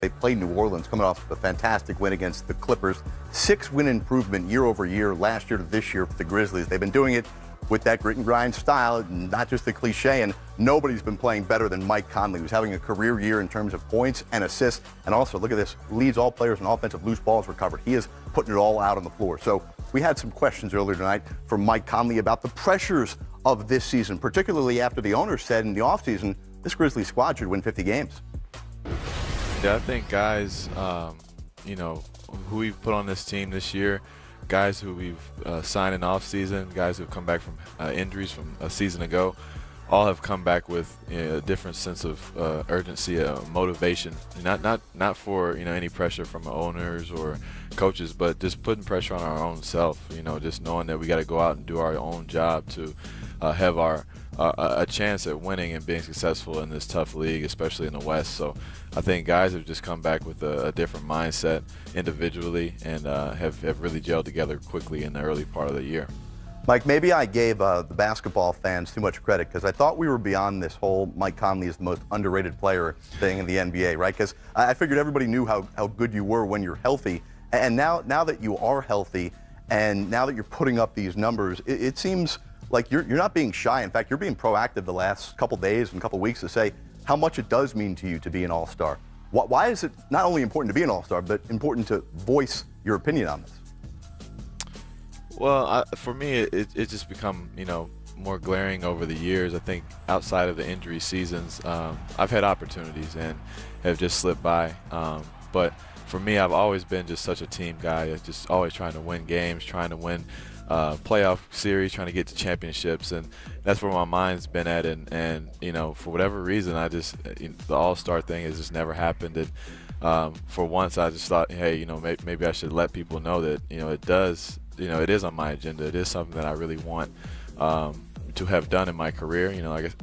They played New Orleans, coming off a fantastic win against the Clippers. 6-win improvement year over year, last year to this year for the Grizzlies. They've been doing it with that grit and grind style, not just the cliche, and nobody's been playing better than Mike Conley, who's having a career year in terms of points and assists, and also, look at this, leads all players in offensive loose balls recovered. He is putting it all out on the floor. So we had some questions earlier tonight from Mike Conley about the pressures of this season, particularly after the owner said in the offseason, this Grizzlies squad should win 50 games. Yeah, I think guys, who we've put on this team this year, guys who we've signed in offseason, guys who have come back from injuries from a season ago, all have come back with a different sense of urgency, motivation. Not for any pressure from owners or coaches, but just putting pressure on our own self. Just knowing that we got to go out and do our own job to have a chance at winning and being successful in this tough league, especially in the West. So I think guys have just come back with a different mindset individually and have really gelled together quickly in the early part of the year. Mike, maybe I gave the basketball fans too much credit because I thought we were beyond this whole Mike Conley is the most underrated player thing in the NBA, right? Because I figured everybody knew how good you were when you're healthy. And now that you are healthy and now that you're putting up these numbers, it seems like you're not being shy. In fact, you're being proactive the last couple days and couple weeks to say how much it does mean to you to be an all-star. Why is it not only important to be an all-star, but important to voice your opinion on this? Well, for me, it's just become, more glaring over the years. I think outside of the injury seasons, I've had opportunities and have just slipped by. But for me, I've always been just such a team guy, just always trying to win games, trying to win playoff series, trying to get to championships, and that's where my mind's been at. And for whatever reason, I just the all-star thing has just never happened. And for once, I just thought, hey, maybe I should let people know that it does. It is on my agenda. It is something that I really want to have done in my career.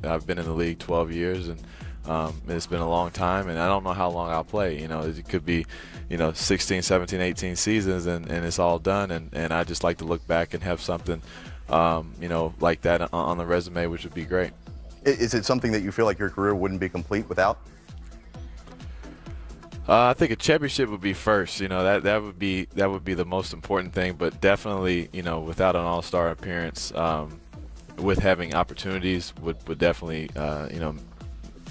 I've been in the league 12 years, and it's been a long time, and I don't know how long I'll play. It could be, 16, 17, 18 seasons, and it's all done. And I just like to look back and have something, like that on the resume, which would be great. Is it something that you feel like your career wouldn't be complete without? I think a championship would be first. That would be the most important thing. But definitely, without an all-star appearance, with having opportunities would definitely,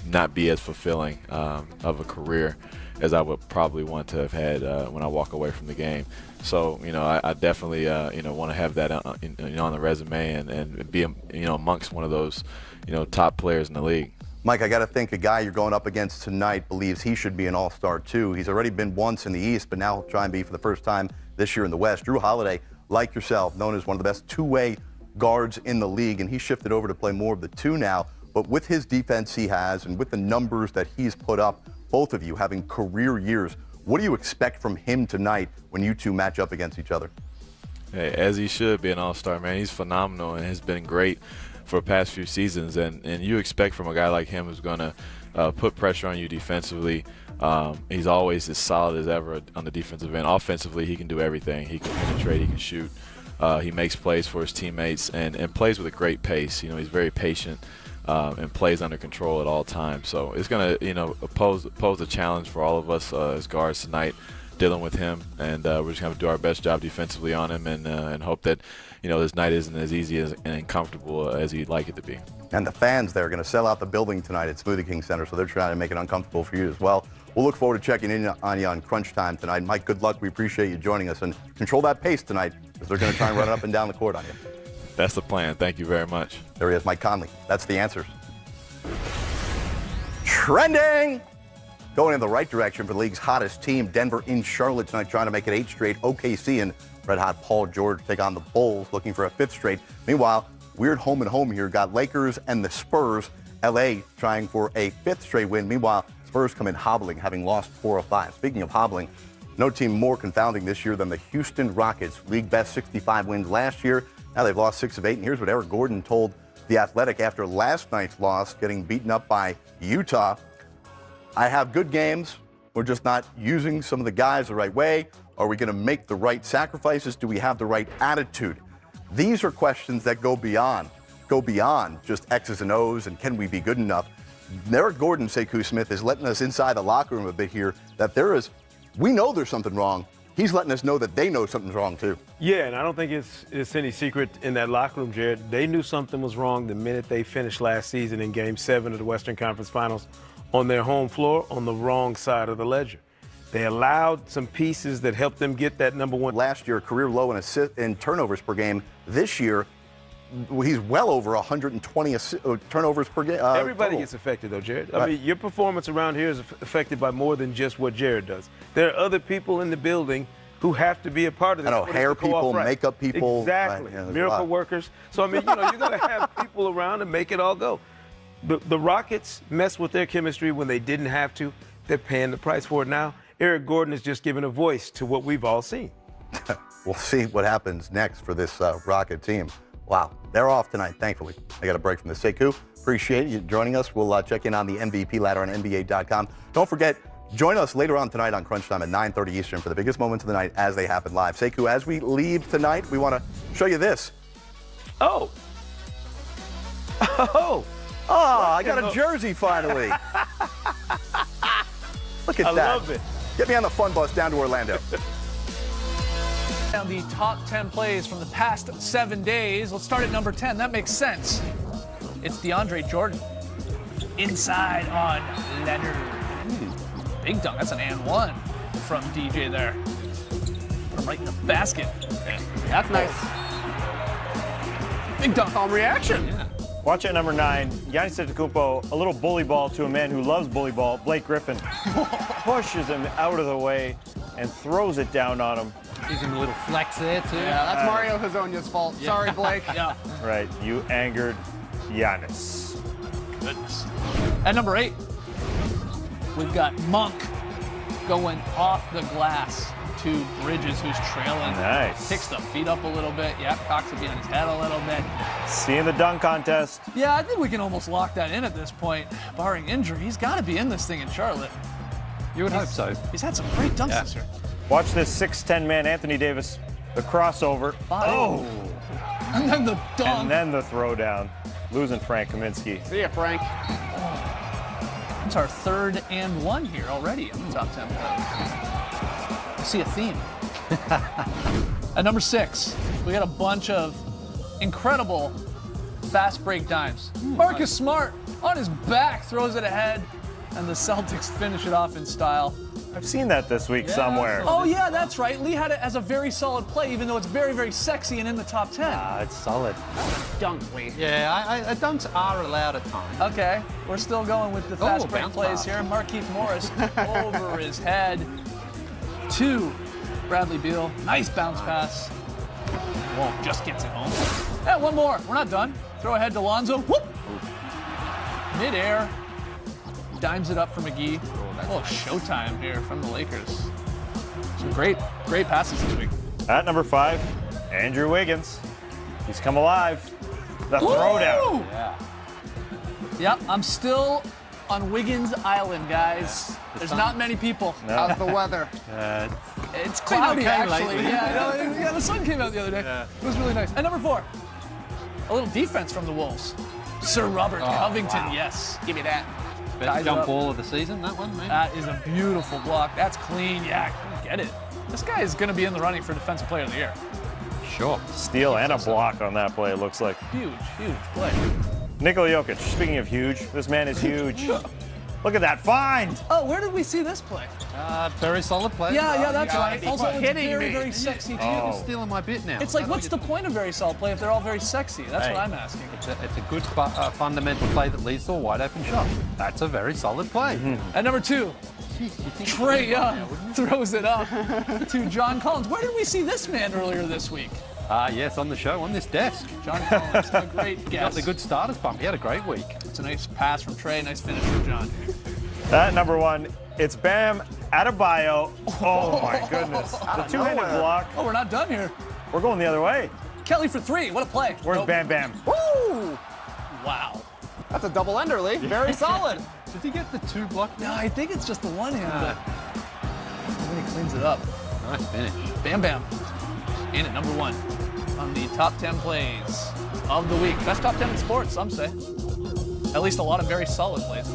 not be as fulfilling of a career as I would probably want to have had when I walk away from the game. So, I definitely, want to have that on the resume and be, amongst one of those, top players in the league. Mike, I got to think a guy you're going up against tonight believes he should be an all-star too. He's already been once in the East, but now he'll try and be for the first time this year in the West. Jrue Holiday, like yourself, known as one of the best two-way guards in the league, and he shifted over to play more of the two now. But with his defense he has and with the numbers that he's put up, both of you having career years, what do you expect from him tonight when you two match up against each other? Hey, as he should be an all-star, man. He's phenomenal and has been great for the past few seasons, and you expect from a guy like him who's going to put pressure on you defensively. He's always as solid as ever on the defensive end. Offensively, he can do everything. He can penetrate, he can shoot. He makes plays for his teammates and plays with a great pace. He's very patient and plays under control at all times. So it's going to pose a challenge for all of us as guards tonight, dealing with him, and we're just going to do our best job defensively on him and hope that this night isn't as easy and comfortable as he'd like it to be. And the fans there are going to sell out the building tonight at Smoothie King Center, so they're trying to make it uncomfortable for you as well. We'll look forward to checking in on you on crunch time tonight. Mike, good luck. We appreciate you joining us, and control that pace tonight because they're going to try and run up and down the court on you. That's the plan. Thank you very much. There he is, Mike Conley. That's the answers. Trending! Going in the right direction for the league's hottest team, Denver in Charlotte tonight, trying to make it 8 straight. OKC and red-hot Paul George take on the Bulls, looking for a 5th straight. Meanwhile, weird home and home here. Got Lakers and the Spurs. LA trying for a 5th straight win. Meanwhile, Spurs come in hobbling, having lost 4 of 5. Speaking of hobbling, no team more confounding this year than the Houston Rockets. League best 65 wins last year. Now they've lost 6 of 8. And here's what Eric Gordon told The Athletic after last night's loss, getting beaten up by Utah. I have good games. We're just not using some of the guys the right way. Are we going to make the right sacrifices? Do we have the right attitude? These are questions that go beyond just X's and O's and can we be good enough. Eric Gordon, Sekou Smith, is letting us inside the locker room a bit here that we know there's something wrong. He's letting us know that they know something's wrong too. Yeah, and I don't think it's any secret in that locker room, Jared. They knew something was wrong the minute they finished last season in Game 7 of the Western Conference Finals on their home floor on the wrong side of the ledger. They allowed some pieces that helped them get that number one. Last year, career low in turnovers per game. This year, he's well over 120 turnovers per game. Everybody gets affected, though, Jared. Right. I mean, your performance around here is affected by more than just what Jared does. There are other people in the building who have to be a part of this. I know, hair people, makeup people. Exactly. Right, yeah, Miracle workers. So, I mean, you're going to have people around and make it all go. The Rockets messed with their chemistry when they didn't have to. They're paying the price for it now. Eric Gordon is just giving a voice to what we've all seen. We'll see what happens next for this Rocket team. Wow, they're off tonight, thankfully. I got a break from the Sekou. Appreciate you joining us. We'll check in on the MVP ladder on NBA.com. Don't forget, join us later on tonight on Crunch Time at 9:30 Eastern for the biggest moments of the night as they happen live. Sekou, as we leave tonight, we want to show you this. Oh, I got a jersey finally. Look at that. I love it. Get me on the fun bus down to Orlando. Down the top 10 plays from the past 7 days. Let's start at number 10. That makes sense. It's DeAndre Jordan. Inside on Leonard. Big dunk. That's an and one from DJ there. Put him right in the basket. That's nice. Big dunk on reaction. Yeah. Watch at number 9, Giannis Antetokounmpo, a little bully ball to a man who loves bully ball, Blake Griffin. Pushes him out of the way and throws it down on him. Gives him a little flex there, too. Yeah, that's Mario Hezonja's fault. Yeah. Sorry, Blake. Yeah. Right, you angered Giannis. Goodness. At number 8, we've got Monk going off the glass to Bridges, who's trailing. Nice. Kicks the feet up a little bit. Yeah, cocks it behind his head a little bit. Seeing the dunk contest. Yeah, I think we can almost lock that in at this point. Barring injury, he's got to be in this thing in Charlotte. You would hope so. He's had some great dunks this year. Watch this 6'10" man, Anthony Davis. The crossover. Oh! And then the dunk. And then the throwdown. Losing Frank Kaminsky. See ya, Frank. It's our 3rd and 1 here already in the top 10 plays. I see a theme. At number 6, we got a bunch of incredible fast break dimes. Marcus Smart on his back throws it ahead, and the Celtics finish it off in style. I've seen that this week somewhere. Oh yeah, that's right. Lee had it as a very solid play, even though it's very, very sexy and in the top 10. It's solid. Dunk, Lee. Yeah, dunks are allowed at times. Okay, we're still going with the fast break bounce plays pass. here. Markieff Morris over his head to Bradley Beal. Nice bounce pass. Whoa, just gets it home. Yeah, one more. We're not done. Throw ahead to Lonzo. Whoop! Mid-air. Dimes it up for McGee. Oh, showtime here from the Lakers. Some great passes this week. At number 5, Andrew Wiggins. He's come alive. The throwdown. Yep, I'm still on Wiggins Island, guys. There's not many people. How's the weather? It's cloudy, okay actually. lately. Yeah, the sun came out the other day. It was really nice. And number 4, a little defense from the Wolves. Sir Robert Covington, yes. Give me that. Best Ties jump up. ball of the season, that one, maybe? That is a beautiful block. That's clean. Yeah, get it. This guy is going to be in the running for Defensive Player of the Year. Sure. Steal and a block on that play, it looks like. Huge play. Nikola Jokic, speaking of huge, this man is huge. Look at that find. Oh, where did we see this play? Very solid play. Yeah, that's gotta right. be Also, it's kidding very, me. very sexy, too. You're stealing my bit now. It's like, what's the point of very solid play if they're all very sexy? That's what I'm asking. It's a good fundamental play that leads to a wide open shot. That's a very solid play. At number 2, Trae Young throws it up to John Collins. Where did we see this man earlier this week? Yes, on the show, on this desk. John Collins, a great Got guess. the good starters bump. He had a great week. It's a nice pass from Trae, nice finish from John. At number 1, it's Bam Adebayo. Oh my goodness. The two-handed block. Oh, we're not done here. We're going the other way. Kelly for 3, what a play. Where's Nope. Bam Bam? Woo! Wow. That's a double ender, Lee. Very solid. Did he get the 2 block? No, I think it's just the one hand, but then he cleans it up. Nice finish. Bam Bam. In at number 1 on the top 10 plays of the week. Best top 10 in sports, some say. At least a lot of very solid plays.